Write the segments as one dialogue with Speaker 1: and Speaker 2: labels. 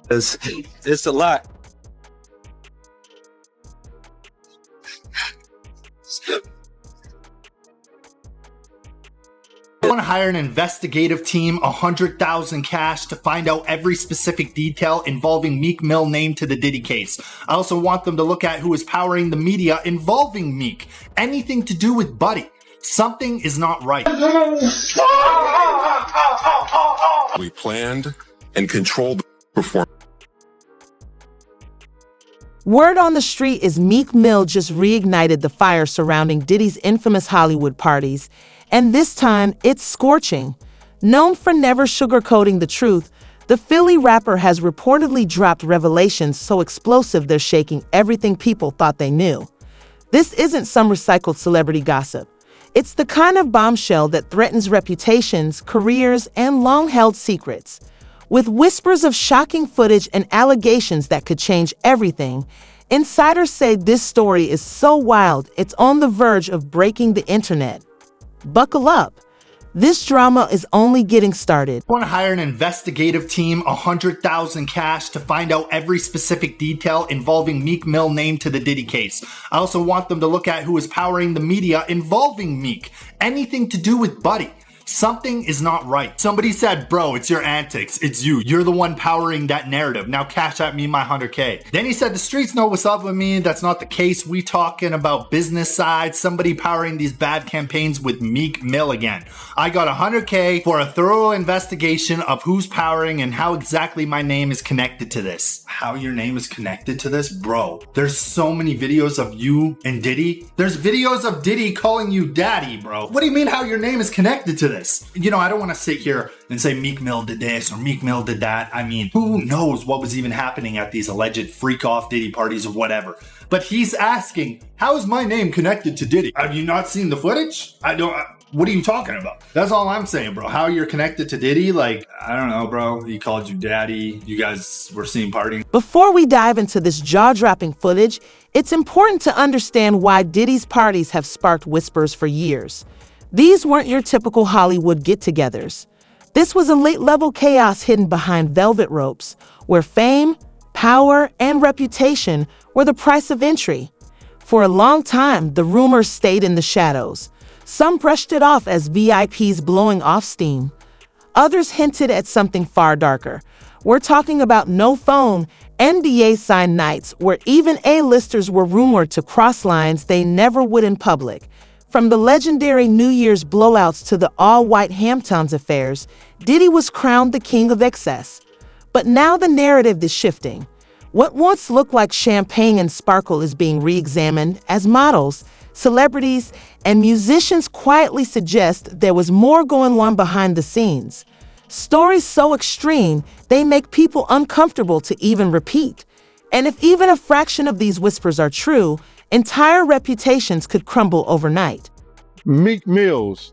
Speaker 1: It's a lot.
Speaker 2: I want to hire an investigative team, 100,000 cash to find out every specific detail involving Meek Mill named to the Diddy case. I also want them to look at who is powering the media involving Meek. Anything to do with Buddy. Something is not right.
Speaker 3: We planned and controlled the performance.
Speaker 4: Word on the street is Meek Mill just reignited the fire surrounding Diddy's infamous Hollywood parties, and this time it's scorching. Known for never sugarcoating the truth, the Philly rapper has reportedly dropped revelations so explosive they're shaking everything people thought they knew. This isn't some recycled celebrity gossip. It's the kind of bombshell that threatens reputations, careers, and long-held secrets. With whispers of shocking footage and allegations that could change everything, insiders say this story is so wild it's on the verge of breaking the internet. Buckle up. This drama is only getting started.
Speaker 2: I want to hire an investigative team, 100,000 cash to find out every specific detail involving Meek Mill named to the Diddy case. I also want them to look at who is powering the media involving Meek. Anything to do with Buddy. Something is not right. Somebody said, bro, it's your antics. It's you. You're the one powering that narrative. Now cash at me my 100K. Then he said, the streets know what's up with me. That's not the case. We talking about business side. Somebody powering these bad campaigns with Meek Mill again. I got 100K for a thorough investigation of who's powering and how exactly my name is connected to this. How your name is connected to this? Bro, there's so many videos of you and Diddy. There's videos of Diddy calling you daddy, bro. What do you mean how your name is connected to this? You know, I don't want to sit here and say Meek Mill did this or Meek Mill did that. I mean, who knows what was even happening at these alleged freak-off Diddy parties or whatever. But he's asking, how is my name connected to Diddy? Have you not seen the footage? What are you talking about? That's all I'm saying, bro. How you're connected to Diddy? Like, I don't know, bro. He called you daddy. You guys were seen partying.
Speaker 4: Before we dive into this jaw-dropping footage, it's important to understand why Diddy's parties have sparked whispers for years. These weren't your typical Hollywood get-togethers. This was a late-level chaos hidden behind velvet ropes, where fame, power, and reputation were the price of entry. For a long time, the rumors stayed in the shadows. Some brushed it off as VIPs blowing off steam. Others hinted at something far darker. We're talking about no-phone, NDA-signed nights where even A-listers were rumored to cross lines they never would in public. From the legendary New Year's blowouts to the all-white Hamptons affairs, Diddy was crowned the king of excess. But now the narrative is shifting. What once looked like champagne and sparkle is being re-examined as models, celebrities, and musicians quietly suggest there was more going on behind the scenes. Stories so extreme, they make people uncomfortable to even repeat. And if even a fraction of these whispers are true, entire reputations could crumble overnight.
Speaker 5: Meek Mills.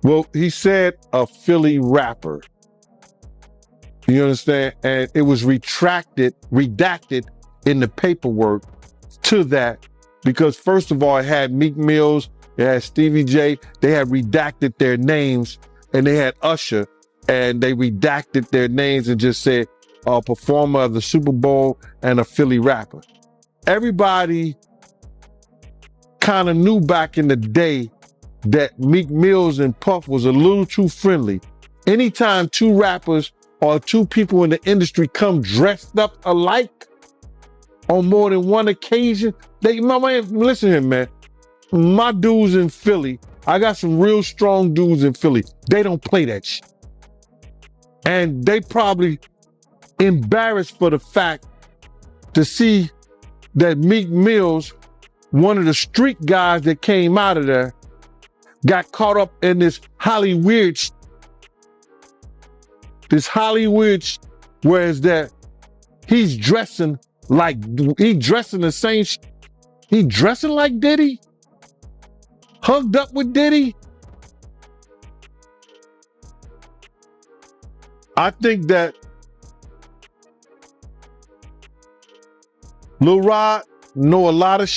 Speaker 5: Well, he said a Philly rapper. You understand? And it was redacted in the paperwork to that because first of all, it had Meek Mills, it had Stevie J, they had redacted their names, and they had Usher, and they redacted their names and just said a performer of the Super Bowl and a Philly rapper. Everybody kind of knew back in the day that Meek Mills and Puff was a little too friendly. Anytime two rappers or two people in the industry come dressed up alike on more than one occasion, listen here, man. My dudes in Philly, I got some real strong dudes in Philly. They don't play that shit. And they probably embarrassed for the fact to see that Meek Mills, one of the street guys that came out of there, got caught up in this Hollywood whereas that he's dressing the same he dressing like Diddy, hugged up with Diddy. I think that Lil Rod know a lot of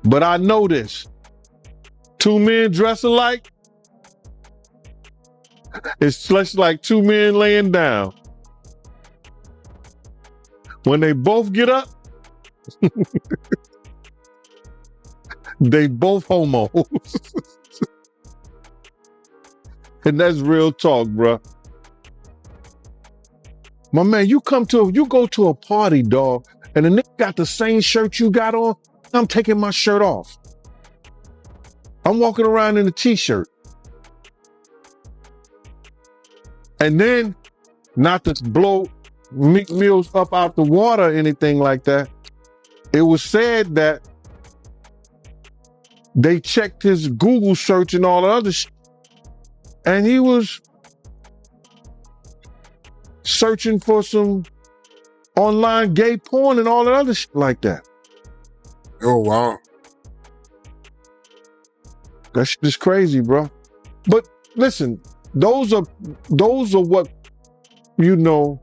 Speaker 5: but I know this. Two men dress alike, It's just like two men laying down. When they both get up, they both homos. And that's real talk, bruh. My man, you go to a party, dog, and the nigga got the same shirt you got on, I'm taking my shirt off. I'm walking around in a t-shirt. And then, not to blow Meek Mills up out the water or anything like that, it was said that they checked his Google search and all the other shit, and he was searching for some online gay porn and all that other shit like that.
Speaker 3: Oh, wow.
Speaker 5: That shit is crazy, bro. But listen, those are what, you know,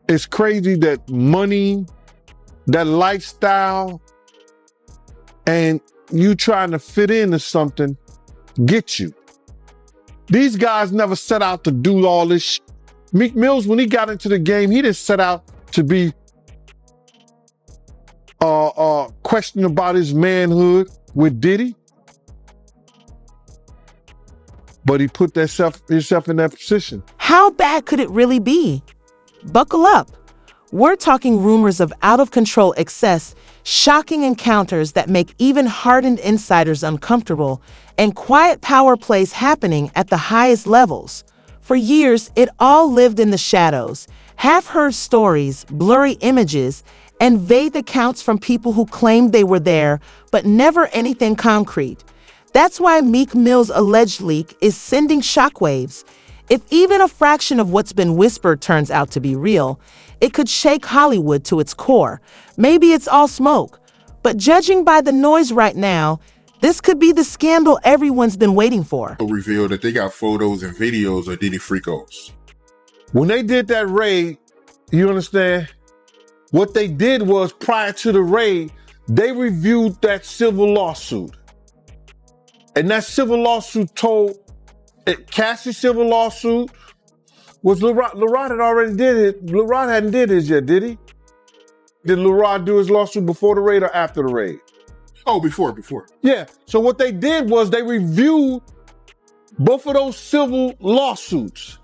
Speaker 5: it's crazy that money, that lifestyle, and you trying to fit into something get you. These guys never set out to do all this shit. Meek Mills, when he got into the game, he didn't set out to be questioning about his manhood with Diddy. But he put himself in that position.
Speaker 4: How bad could it really be? Buckle up. We're talking rumors of out-of-control excess, shocking encounters that make even hardened insiders uncomfortable, and quiet power plays happening at the highest levels. For years, it all lived in the shadows, half-heard stories, blurry images, and vague accounts from people who claimed they were there, but never anything concrete. That's why Meek Mill's alleged leak is sending shockwaves. If even a fraction of what's been whispered turns out to be real, it could shake Hollywood to its core. Maybe it's all smoke. But judging by the noise right now, this could be the scandal everyone's been waiting for.
Speaker 3: Revealed that they got photos and videos of Diddy Freakos.
Speaker 5: When they did that raid, you understand? What they did was, prior to the raid, they reviewed that civil lawsuit. And that civil lawsuit told, Cassie's civil lawsuit was LaRod had already did it. LaRod hadn't did his yet, did he? Did LaRod do his lawsuit before the raid or after the raid?
Speaker 3: Oh, before.
Speaker 5: Yeah. So what they did was they reviewed both of those civil lawsuits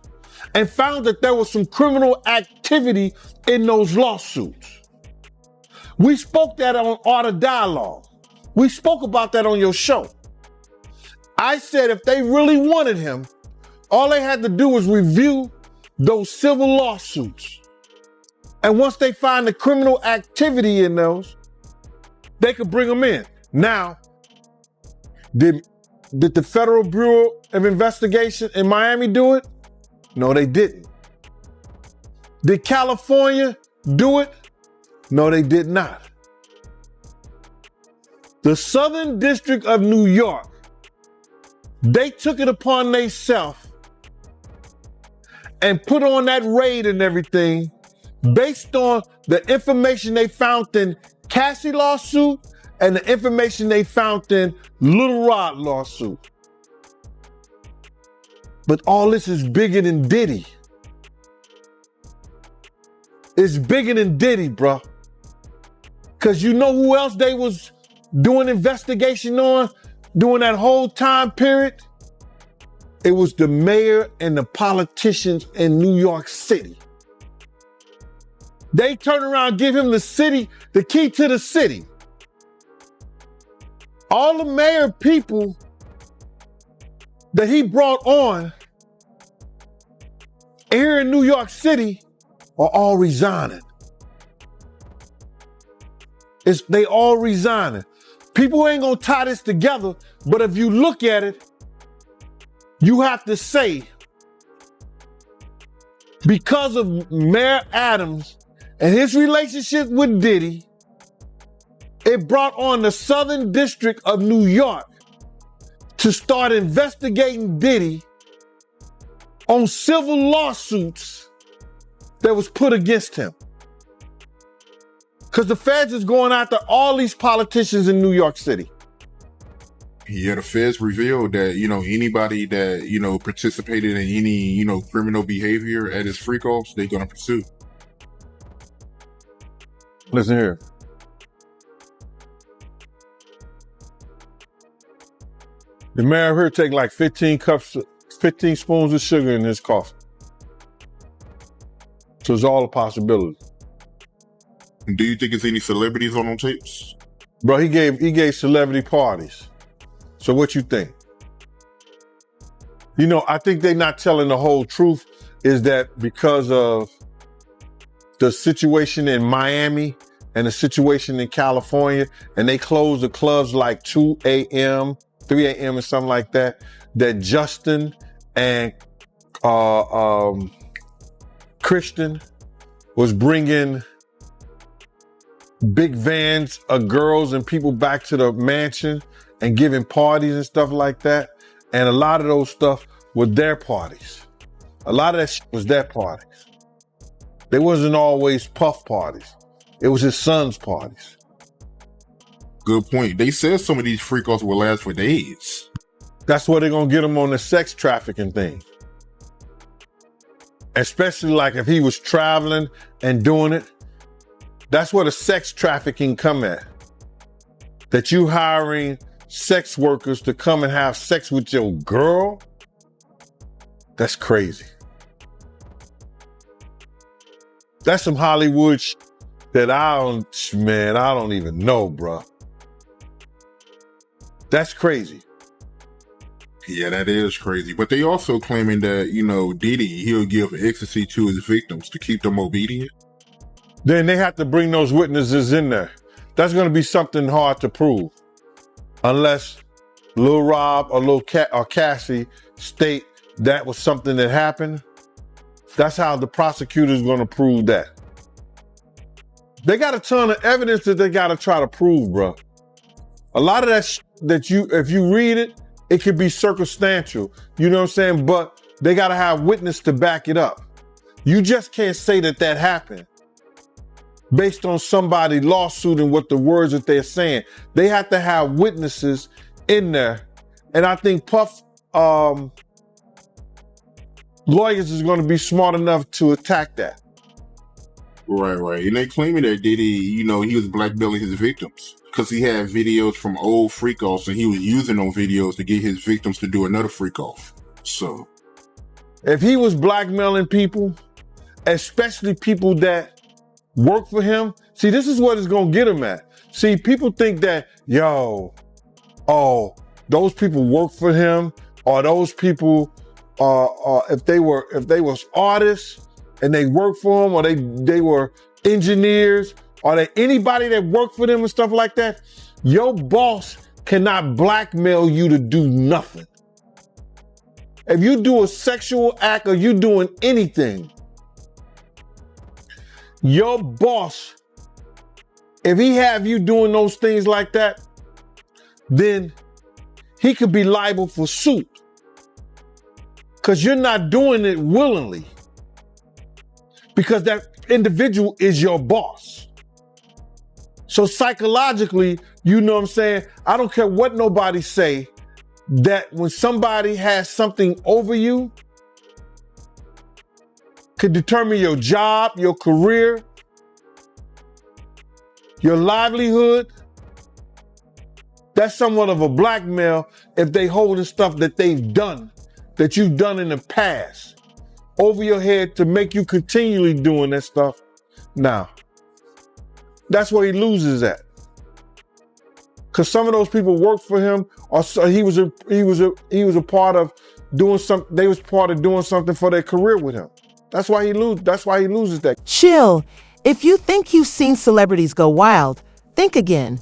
Speaker 5: and found that there was some criminal activity in those lawsuits. We spoke that on Art of Dialogue. We spoke about that on your show. I said if they really wanted him, all they had to do was review those civil lawsuits. And once they find the criminal activity in those, they could bring him in. Now, did the Federal Bureau of Investigation in Miami do it? No, they didn't. Did California do it? No, they did not. The Southern District of New York, they took it upon themselves and put on that raid and everything based on the information they found in Cassie lawsuit and the information they found in Little Rod lawsuit. But all this is bigger than Diddy. It's bigger than Diddy, bro. Because you know who else they was doing investigation on during that whole time period? It was the mayor and the politicians in New York City. They turn around and give him the key to the city. All the mayor people that he brought on here in New York City are all resigning. They all resigning. People ain't gonna tie this together, but if you look at it, you have to say, because of Mayor Adams and his relationship with Diddy, it brought on the Southern District of New York to start investigating Diddy on civil lawsuits that was put against him. Because the feds is going after all these politicians in New York City.
Speaker 1: Yeah, the feds revealed that, anybody that, participated in any, criminal behavior at his freak offs, they're going to pursue.
Speaker 5: Listen here. The mayor here take like 15 spoons of sugar in his coffee. So it's all a possibility.
Speaker 1: Do you think it's any celebrities on them tapes?
Speaker 5: Bro, he gave celebrity parties. So what you think? I think they're not telling the whole truth is that because of the situation in Miami and the situation in California, and they closed the clubs like 2 a.m., 3 a.m. or something like that, that Justin and Christian was bringing big vans of girls and people back to the mansion and giving parties and stuff like that. And a lot of those stuff were their parties. A lot of that shit was their parties. They wasn't always Puff parties. It was his son's parties.
Speaker 1: Good point. They said some of these freak-offs will last for days.
Speaker 5: That's where they're going to get him on the sex trafficking thing. Especially like if he was traveling and doing it. That's where the sex trafficking come at. That you hiring sex workers to come and have sex with your girl. That's crazy. That's some Hollywood that I don't even know, bro. That's crazy.
Speaker 1: Yeah, that is crazy. But they also claiming that, Diddy, he'll give ecstasy to his victims to keep them obedient.
Speaker 5: Then they have to bring those witnesses in there. That's going to be something hard to prove. Unless Lil Rob or or Cassie state that was something that happened. That's how the prosecutor's going to prove that. They got a ton of evidence that they got to try to prove, bro. A lot of that if you read it, it could be circumstantial. You know what I'm saying? But they got to have witness to back it up. You just can't say that happened based on somebody's lawsuit and what the words that they're saying. They have to have witnesses in there. And I think Puff lawyers is going to be smart enough to attack that.
Speaker 1: Right. And they claiming that Diddy, he was blackmailing his victims because he had videos from old freak-offs and he was using those videos to get his victims to do another freak-off. So
Speaker 5: if he was blackmailing people, especially people that work for him, see, this is what it's going to get him at. See, people think that, those people work for him, or those people, if they was artists and they worked for him, or they were engineers, or they anybody that worked for them and stuff like that, your boss cannot blackmail you to do nothing. If you do a sexual act or you doing anything, your boss, if he have you doing those things like that, then he could be liable for suit. Because you're not doing it willingly. Because that individual is your boss. So psychologically, you know what I'm saying? I don't care what nobody say, that when somebody has something over you, could determine your job, your career, your livelihood. That's somewhat of a blackmail if they holding stuff that they've done, that you've done in the past, over your head to make you continually doing that stuff now. That's where he loses at. Because some of those people worked for him, or he was a part of doing something. They was part of doing something for their career with him. That's why he loses that.
Speaker 4: Chill. If you think you've seen celebrities go wild, think again.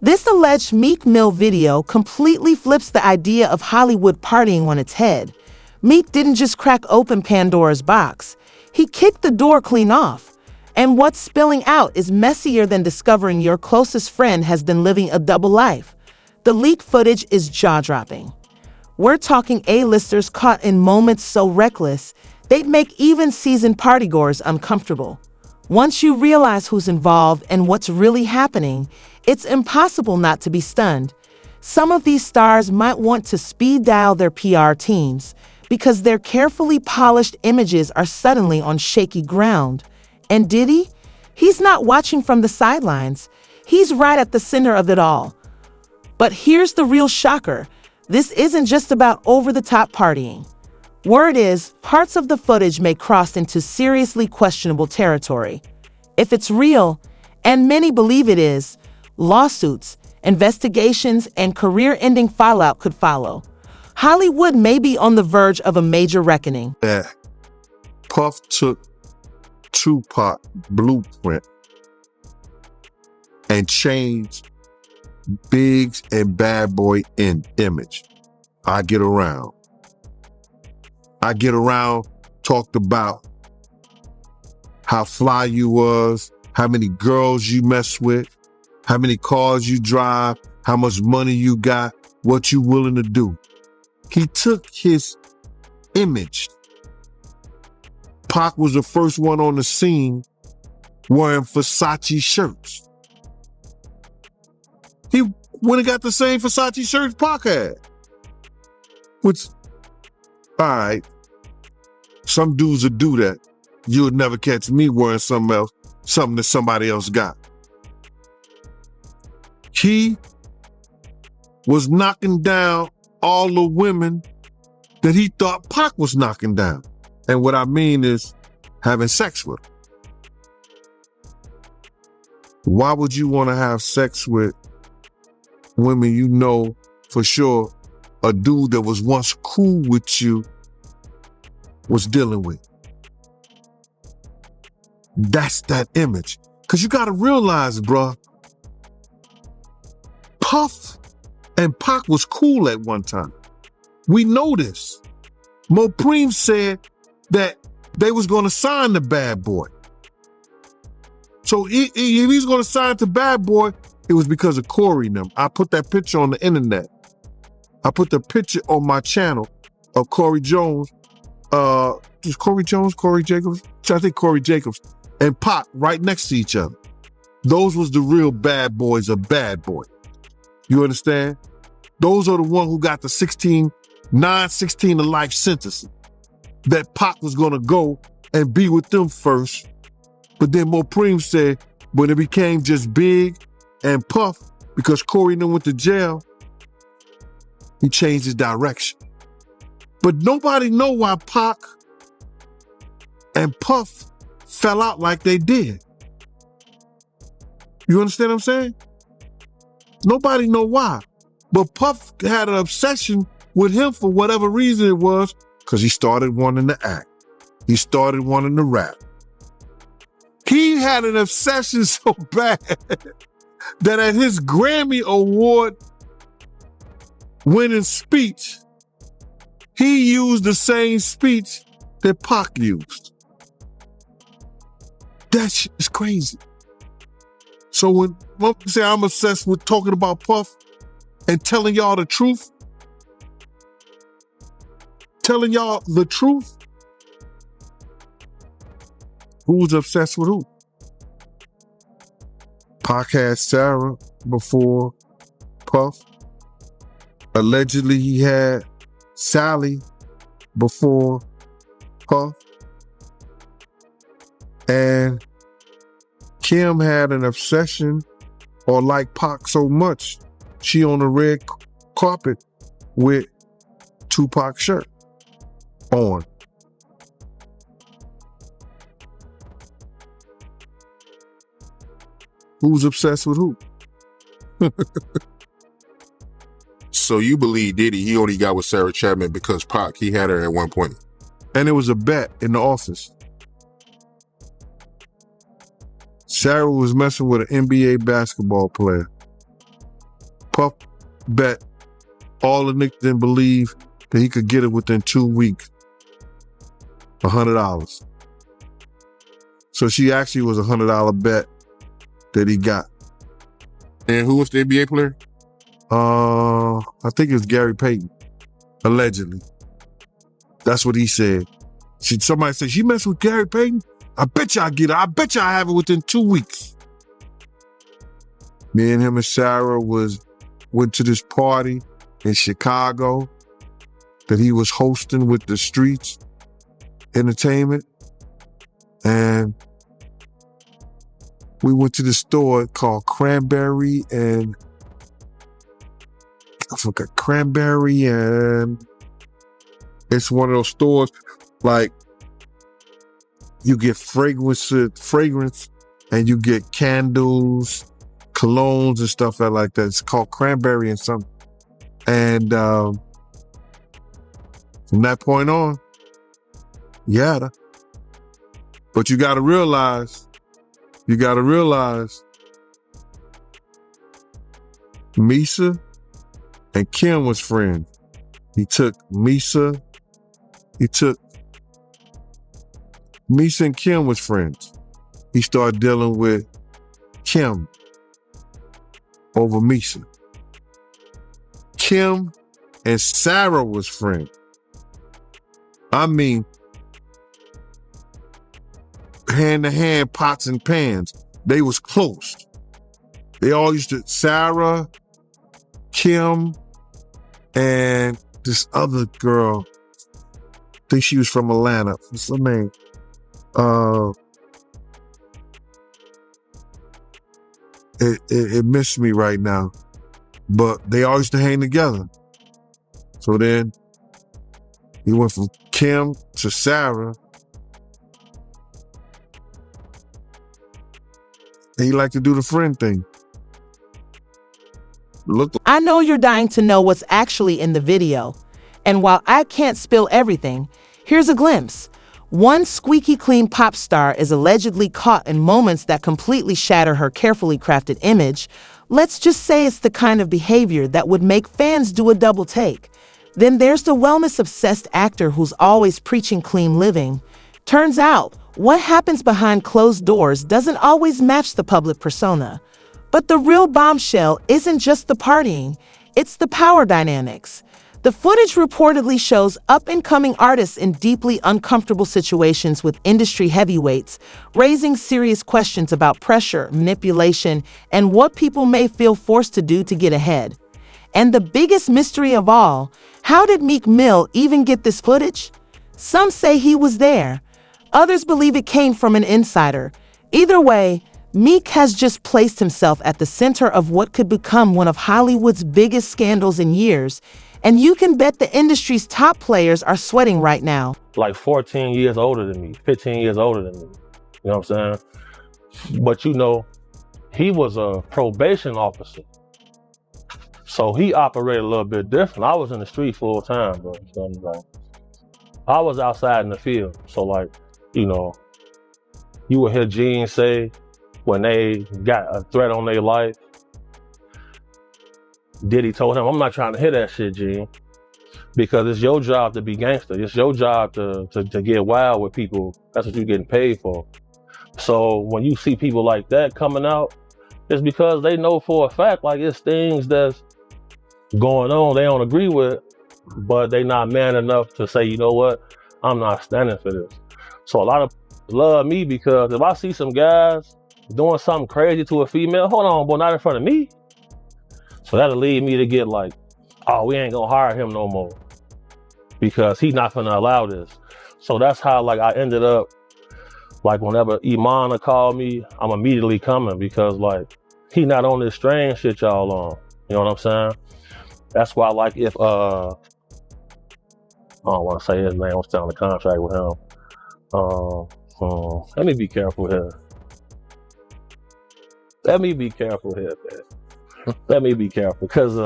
Speaker 4: This alleged Meek Mill video completely flips the idea of Hollywood partying on its head. Meek didn't just crack open Pandora's box. He kicked the door clean off. And what's spilling out is messier than discovering your closest friend has been living a double life. The leaked footage is jaw-dropping. We're talking A-listers caught in moments so reckless, they'd make even seasoned partygoers uncomfortable. Once you realize who's involved and what's really happening, it's impossible not to be stunned. Some of these stars might want to speed dial their PR teams because their carefully polished images are suddenly on shaky ground. And Diddy? He's not watching from the sidelines. He's right at the center of it all. But here's the real shocker. This isn't just about over-the-top partying. Word is, parts of the footage may cross into seriously questionable territory. If it's real, and many believe it is, lawsuits, investigations, and career-ending fallout could follow. Hollywood may be on the verge of a major reckoning.
Speaker 5: That Puff took Tupac blueprint and changed Biggs and Bad Boy in image. I get around, talked about how fly you was, how many girls you mess with, how many cars you drive, how much money you got, what you willing to do. He took his image. Pac was the first one on the scene wearing Versace shirts. He went and got the same Versace shirts Pac had. Which, all right, some dudes would do that. You would never catch me wearing something else, something that somebody else got. He was knocking down all the women that he thought Pac was knocking down. And what I mean is having sex with them. Why would you want to have sex with women you know for sure a dude that was once cool with you was dealing with? That's that image. Because you got to realize, bruh, Puff and Pac was cool at one time. We know this. Mopreme said that they was going to sign the Bad Boy. So if he's going to sign to Bad Boy, it was because of Corey and them. I put that picture on the internet. I put the picture on my channel of Corey Jones. Just Corey Jones, Corey Jacobs? I think Corey Jacobs and Pac right next to each other. Those was the real bad boys of Bad Boy. You understand? Those are the ones who got the 16 to life sentences. That Pac was going to go and be with them first. But then Mopreme said when it became just Big and Puff, because Corey and them went to jail, he changed his direction. But nobody know why Pac and Puff fell out like they did. You understand what I'm saying? Nobody know why. But Puff had an obsession with him for whatever reason it was, because he started wanting to act. He started wanting to rap. He had an obsession so bad that at his Grammy Award winning speech, he used the same speech that Pac used. That shit is crazy. So when motherfuckers say I'm obsessed with talking about Puff and telling y'all the truth, who's obsessed with who? Pac had Sarah before Puff. Allegedly, he had Sally before Puff. And Kim had an obsession or liked Pac so much, she on the red carpet with Tupac shirt on. Who's obsessed with who?
Speaker 1: So you believe Diddy, he only got with Sarah Chapman because Pac, he had her at one point.
Speaker 5: And it was a bet in the office. Sarah was messing with an NBA basketball player. Puff bet all the niggas didn't believe that he could get it within 2 weeks. $100. So she actually was a $100 bet that he got.
Speaker 1: And who was the NBA player?
Speaker 5: I think it was Gary Payton, allegedly. That's what he said. Somebody said, she messed with Gary Payton? I bet you I get it. I bet you I have it within 2 weeks. Me and him and Sarah was went to this party in Chicago that he was hosting with the Streets Entertainment. And we went to this store called Cranberry and I forgot Cranberry, and it's one of those stores like you get fragrance and you get candles, colognes and stuff like that. It's called Cranberry and something. And from that point on, yeah. But you gotta realize, Misa and Kim was friends. Misa and Kim was friends. He started dealing with Kim over Misa. Kim and Sarah was friends. I mean, hand to hand, pots and pans. They was close. They all used to, Sarah, Kim, and this other girl, I think she was from Atlanta. What's her name? It missed me right now. But they all used to hang together. So then he went from Kim to Sarah. And he liked to do the friend thing.
Speaker 4: I know you're dying to know what's actually in the video. And while I can't spill everything, here's a glimpse. One squeaky clean pop star is allegedly caught in moments that completely shatter her carefully crafted image. Let's just say it's the kind of behavior that would make fans do a double take. Then there's the wellness-obsessed actor who's always preaching clean living. Turns out, what happens behind closed doors doesn't always match the public persona. But the real bombshell isn't just the partying, it's the power dynamics. The footage reportedly shows up-and-coming artists in deeply uncomfortable situations with industry heavyweights, raising serious questions about pressure, manipulation, and what people may feel forced to do to get ahead. And the biggest mystery of all, how did Meek Mill even get this footage? Some say he was there. Others believe it came from an insider. Either way, Meek has just placed himself at the center of what could become one of Hollywood's biggest scandals in years, and you can bet the industry's top players are sweating right now.
Speaker 6: Like 14 years older than me, 15 years older than me. You know what I'm saying? But you know, he was a probation officer. So he operated a little bit different. I was in the street full time, bro. So like, I was outside in the field. So like, you know, you would hear Gene say when they got a threat on their life, Diddy told him, I'm not trying to hear that shit, Gene, because it's your job to be gangster. It's your job to get wild with people. That's what you're getting paid for. So when you see people like that coming out, it's because they know for a fact, like it's things that's going on they don't agree with, but they not man enough to say, you know what, I'm not standing for this. So a lot of love me because if I see some guys doing something crazy to a female, hold on, boy, not in front of me. So that'll lead me to get like, oh, we ain't gonna hire him no more because he's not gonna allow this. So that's how like I ended up, like whenever Imana called me, I'm immediately coming because like he not on this strange shit y'all on. You know what I'm saying? That's why like if I don't want to say his name, I'm still on the contract with him. Let me be careful here. Let me be careful here, man. Let me be careful, because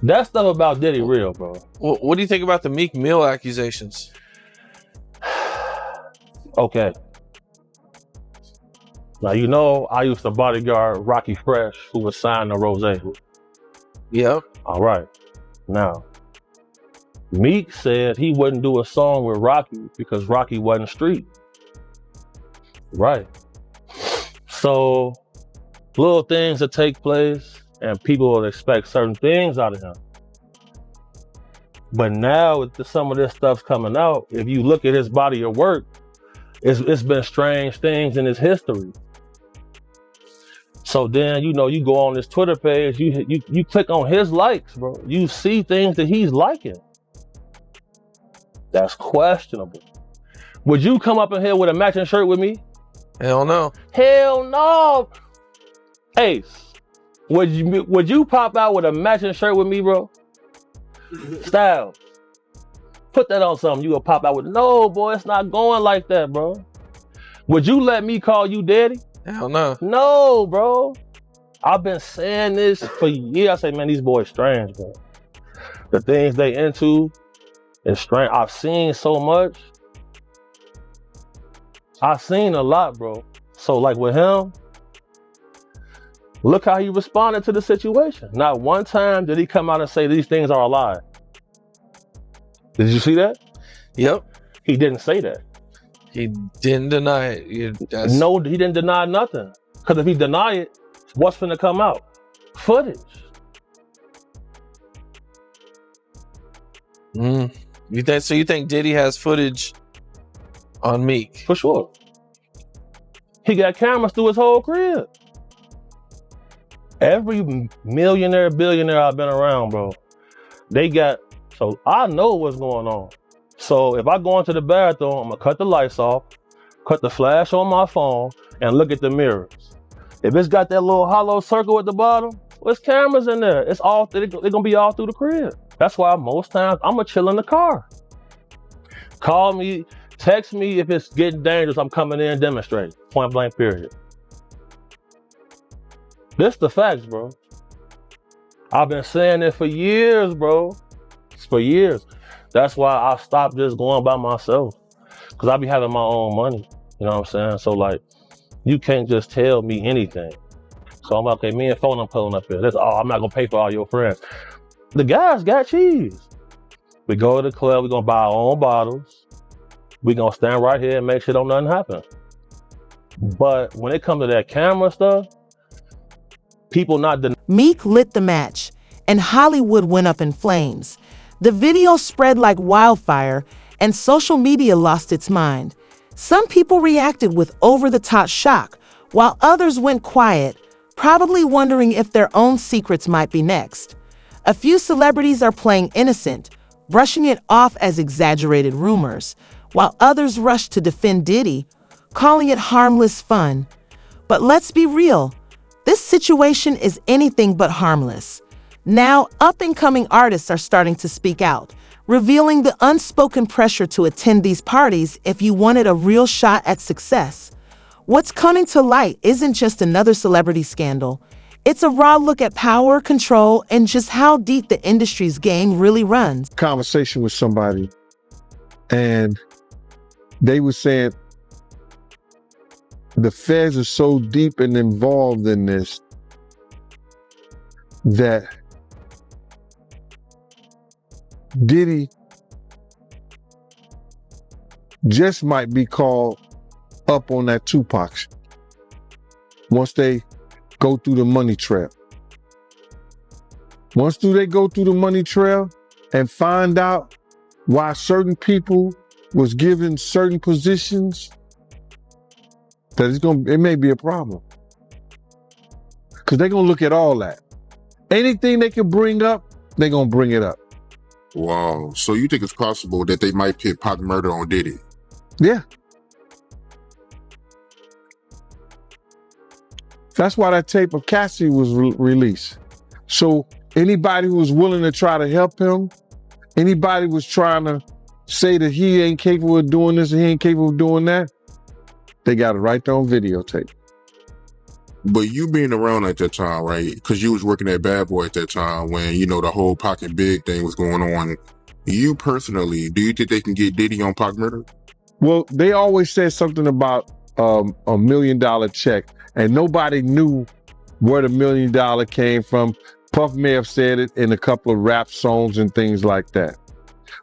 Speaker 6: that stuff about Diddy real, bro.
Speaker 7: What do you think about the Meek Mill accusations?
Speaker 6: Okay. Now, you know, I used to bodyguard Rocky Fresh, who was signed to Rose.
Speaker 7: Yep.
Speaker 6: All right. Now, Meek said he wouldn't do a song with Rocky because Rocky wasn't street. Right. So, little things that take place and people will expect certain things out of him. But now, with some of this stuff's coming out, if you look at his body of work, it's been strange things in his history. So then, you know, you go on his Twitter page, you click on his likes, bro. You see things that he's liking. That's questionable. Would you come up in here with a matching shirt with me?
Speaker 7: Hell no.
Speaker 6: Hell no. Ace, would you pop out with a matching shirt with me, bro? Styles, put that on something. You gonna pop out with? No, boy, it's not going like that, bro. Would you let me call you daddy?
Speaker 7: Hell no.
Speaker 6: No, bro. I've been saying this for years. I say, man, these boys strange, bro. The things they into is strange. I've seen so much. I've seen a lot, bro. So like with him, look how he responded to the situation. Not one time did he come out and say these things are a lie. Did you see that?
Speaker 7: Yep.
Speaker 6: He didn't say that.
Speaker 7: He didn't deny it.
Speaker 6: No, he didn't deny nothing. Because if he deny it, what's finna come out? Footage.
Speaker 7: You think Diddy has footage on Meek?
Speaker 6: For sure. He got cameras through his whole crib. Every millionaire, billionaire I've been around, bro, they got, so I know what's going on. So if I go into the bathroom, I'm gonna cut the lights off, cut the flash on my phone, and look at the mirrors. If it's got that little hollow circle at the bottom, there's cameras in there. It's all, they're gonna be all through the crib. That's why most times I'm gonna chill in the car. Call me, text me if it's getting dangerous, I'm coming in and demonstrating. Point blank, period. This the facts, bro. I've been saying it for years, bro. It's for years. That's why I stopped just going by myself. Because I be having my own money. You know what I'm saying? So like, you can't just tell me anything. So I'm like, okay, me and phone, I'm pulling up here. That's all. I'm not gonna pay for all your friends. The guys got cheese. We go to the club, we're gonna buy our own bottles. We gonna stand right here and make sure don't nothing happen. But when it comes to that camera stuff, people not
Speaker 4: Meek lit the match, and Hollywood went up in flames. The video spread like wildfire, and social media lost its mind. Some people reacted with over-the-top shock, while others went quiet, probably wondering if their own secrets might be next. A few celebrities are playing innocent, brushing it off as exaggerated rumors, while others rush to defend Diddy, calling it harmless fun. But let's be real, this situation is anything but harmless. Now, up-and-coming artists are starting to speak out, revealing the unspoken pressure to attend these parties if you wanted a real shot at success. What's coming to light isn't just another celebrity scandal. It's a raw look at power, control, and just how deep the industry's game really runs.
Speaker 5: Conversation with somebody, and they were saying the feds are so deep and involved in this that Diddy just might be called up on that Tupac shit once they go through the money trail. Once they go through the money trail and find out why certain people was given certain positions, that it may be a problem. Because they're going to look at all that. Anything they can bring up, they're going to bring it up.
Speaker 1: Wow. So you think it's possible that they might pit Pac murder on Diddy?
Speaker 5: Yeah. That's why that tape of Cassie was released. So anybody who was willing to try to help him, anybody was trying to say that he ain't capable of doing this and he ain't capable of doing that, they got it right there on videotape.
Speaker 1: But you being around at that time, right? Because you was working at Bad Boy at that time when, you know, the whole Pac and Big thing was going on. You personally, do you think they can get Diddy on Pac murder?
Speaker 5: Well, they always said something about $1 million check, and nobody knew where the $1 million came from. Puff may have said it in a couple of rap songs and things like that.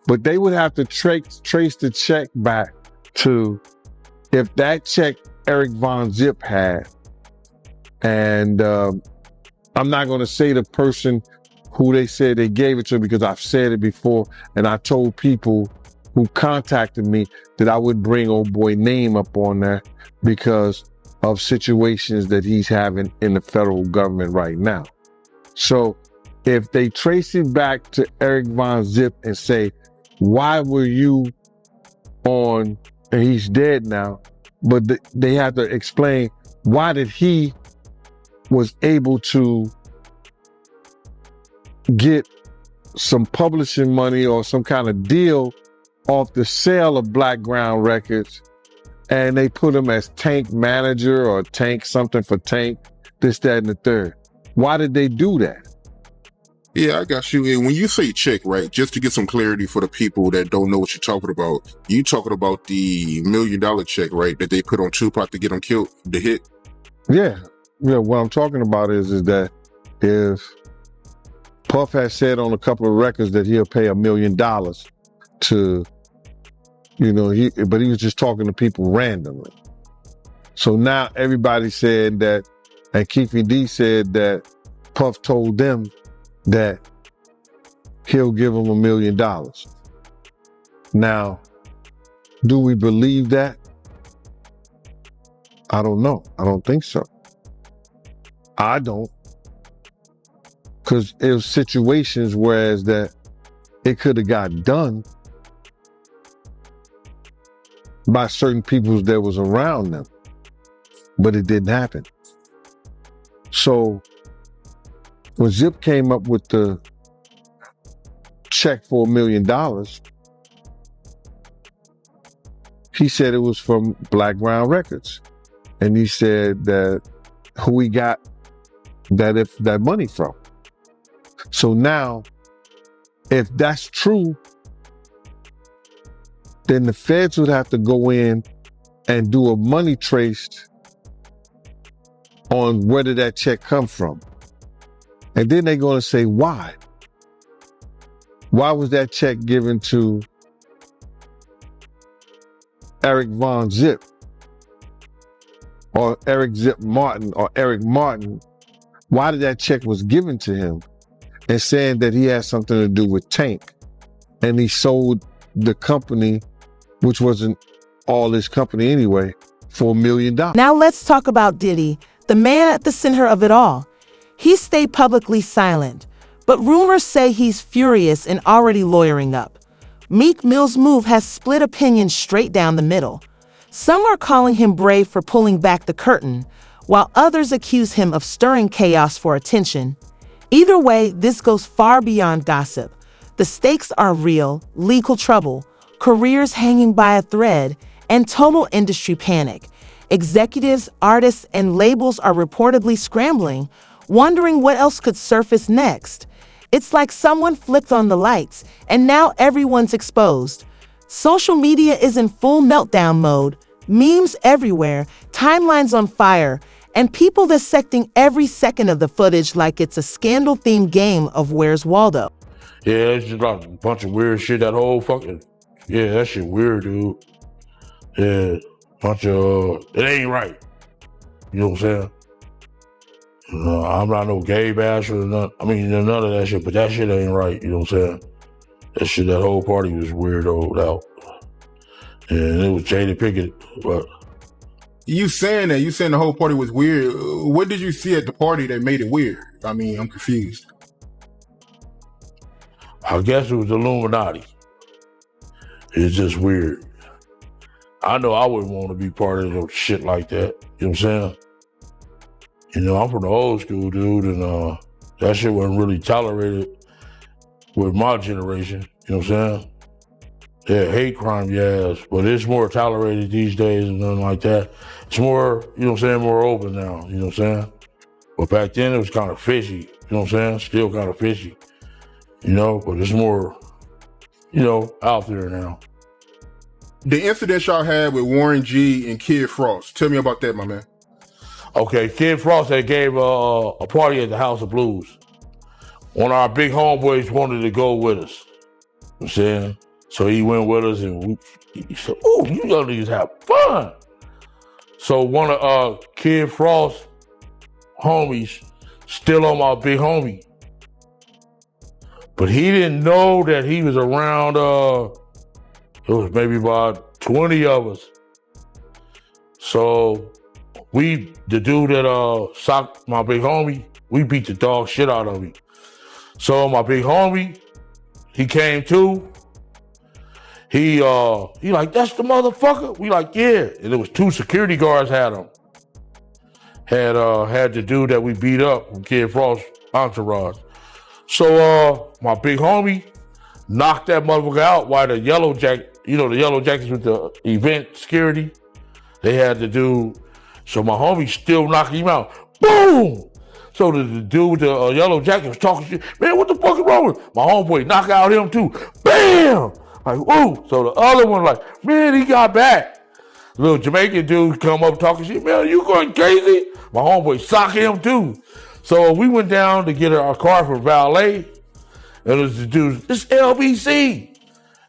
Speaker 5: But they would have to trace the check back to if that check Eric Von Zip had. And I'm not going to say the person who they said they gave it to because I've said it before. And I told people who contacted me that I would bring old boy name up on there because of situations that he's having in the federal government right now. So if they trace it back to Eric Von Zip and say, why were you on, and he's dead now, but they have to explain why did he was able to get some publishing money or some kind of deal off the sale of Blackground Records, and they put him as Tank manager or Tank something for Tank, this, that, and the third. Why did they do that?
Speaker 1: Yeah, I got you. And when you say check, right, just to get some clarity for the people that don't know what you're talking about, you talking about the $1 million check, right, that they put on Tupac to get him killed, the hit?
Speaker 5: Yeah. What I'm talking about is that if Puff has said on a couple of records that he'll pay $1 million to, but he was just talking to people randomly. So now everybody said that, and Keefy D said that Puff told them that he'll give them $1 million. Now, do we believe that? I don't know. I don't think so. I don't. Because it was situations whereas that it could have got done by certain people that was around them, but it didn't happen. So when Zip came up with the check for $1 million, he said it was from Blackground Records. And he said that who he got that money from. So now, if that's true, then the feds would have to go in and do a money trace on where did that check come from. And then they're going to say, why? Why was that check given to Eric Von Zip or Eric Zip Martin or Eric Martin? Why did that check was given to him and saying that he had something to do with Tank and he sold the company, which wasn't all his company anyway, for $1 million?
Speaker 4: Now let's talk about Diddy, the man at the center of it all. He stayed publicly silent, but rumors say he's furious and already lawyering up. Meek Mill's move has split opinions straight down the middle. Some are calling him brave for pulling back the curtain, while others accuse him of stirring chaos for attention. Either way, this goes far beyond gossip. The stakes are real: legal trouble, careers hanging by a thread, and total industry panic. Executives, artists, and labels are reportedly scrambling, wondering what else could surface next. It's like someone flipped on the lights, and now everyone's exposed. Social media is in full meltdown mode, memes everywhere, timelines on fire, and people dissecting every second of the footage like it's a scandal-themed game of Where's Waldo.
Speaker 8: Yeah, it's just like a bunch of weird shit. That whole fucking, yeah, that shit weird, dude. Yeah, bunch of, it ain't right. You know what I'm saying? I'm not no gay basher or none. I mean, none of that shit, but that shit ain't right. You know what I'm saying? That whole party was weirdoed out. And it was Jada Pinkett, but.
Speaker 1: You saying the whole party was weird. What did you see at the party that made it weird? I mean, I'm confused.
Speaker 8: I guess it was the Illuminati. It's just weird. I know I wouldn't want to be part of no shit like that. You know what I'm saying? You know, I'm from the old school, dude, and that shit wasn't really tolerated with my generation. You know what I'm saying? Yeah, hate crime, yes, but it's more tolerated these days and nothing like that. It's more, you know what I'm saying, more open now, you know what I'm saying? But back then it was kind of fishy, you know what I'm saying? Still kind of fishy, you know, but it's more, you know, out there now.
Speaker 1: The incident y'all had with Warren G and Kid Frost, tell me about that, my man.
Speaker 8: Okay, Kid Frost had gave a party at the House of Blues. One of our big homeboys wanted to go with us, you know what I'm saying? So he went with us and he said, "Ooh, you young niggas have fun." So one of Kid Frost homies still on my big homie. But he didn't know that he was around, it was maybe about 20 of us. So the dude that socked my big homie, we beat the dog shit out of him. So my big homie, he came to. He like, that's the motherfucker? We like, yeah. And there was 2 security guards had him. Had the dude that we beat up from Kid Frost entourage. So my big homie knocked that motherfucker out while the yellow jacket, the yellow jackets with the event security, they had the dude. So my homie still knocking him out. Boom! So the dude with the yellow jacket was talking shit. Man, what the fuck is wrong with him? My homeboy knock out him too. Bam! Like, whoa. So the other one like, man, he got back. Little Jamaican dude come up talking shit. Man, you going crazy? My homeboy sock him too. So we went down to get our car for valet. And it was the dude, it's LBC.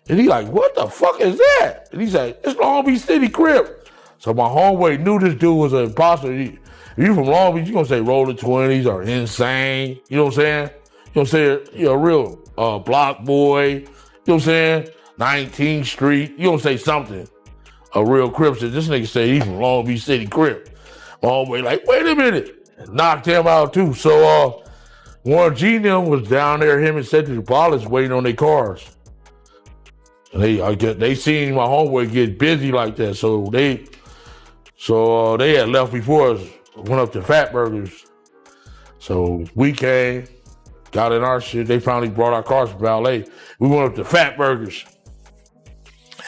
Speaker 8: And he like, what the fuck is that? And he's like, it's Long Beach City Crip. So my homeboy knew this dude was an imposter. If you from Long Beach, you gonna say Rolling 20s or Insane. You know what I'm saying? You know what I'm saying? You're a real block boy. You know what I'm saying? 19th Street. You gonna say something. A real Crip said, this nigga say he's from Long Beach City Crip. My homeboy like, wait a minute. And knocked him out too. So Warren G and them was down there, him and Cedric Wallace waiting on their cars. And they seen my homeboy get busy like that. So they had left before us, went up to Fat Burgers. So we came, got in our shit. They finally brought our cars for valet. We went up to Fat Burgers.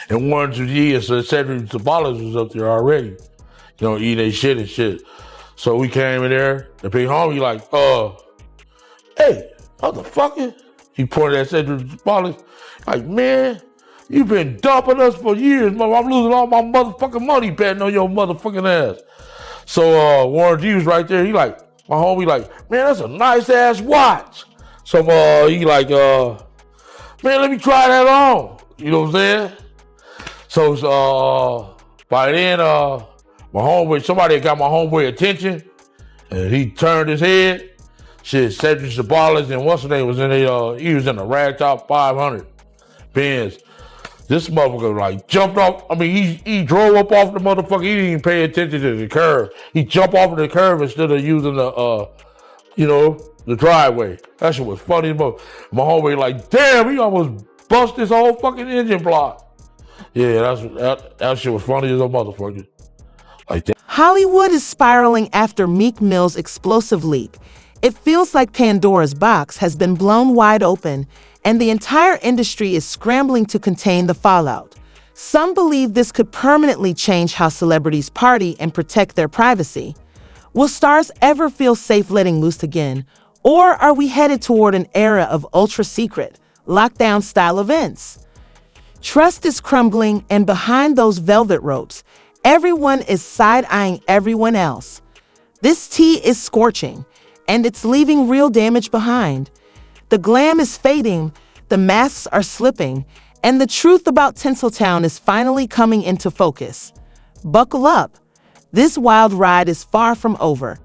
Speaker 8: And Warren G and Cedric Wallace was up there already, eating their shit and shit. So we came in there. The big homie like, hey, motherfucker. He pointed at Cedric Wallace, like, man, you been dumping us for years, mother. I'm losing all my motherfucking money betting on your motherfucking ass. So Warren G was right there. He like, my homie like, man, that's a nice ass watch. So he like, man, let me try that on. You know what I'm saying? So by then, somebody got my homeboy attention, and he turned his head. Shit, Cedric Sabalas and what's his name was in he was in the Ragtop 500 Benz. This motherfucker like jumped off. I mean, he drove up off the motherfucker. He didn't even pay attention to the curve. He jumped off of the curve instead of using the the driveway. That shit was funny as mother. My homeboy like, damn, he almost bust his whole fucking engine block. Yeah, that shit was funny as a motherfucker. Like that.
Speaker 4: Hollywood is spiraling after Meek Mill's explosive leak. It feels like Pandora's box has been blown wide open, and the entire industry is scrambling to contain the fallout. Some believe this could permanently change how celebrities party and protect their privacy. Will stars ever feel safe letting loose again? Or are we headed toward an era of ultra-secret, lockdown-style events? Trust is crumbling, and behind those velvet ropes, everyone is side-eyeing everyone else. This tea is scorching, and it's leaving real damage behind. The glam is fading, the masks are slipping, and the truth about Tinseltown is finally coming into focus. Buckle up. This wild ride is far from over.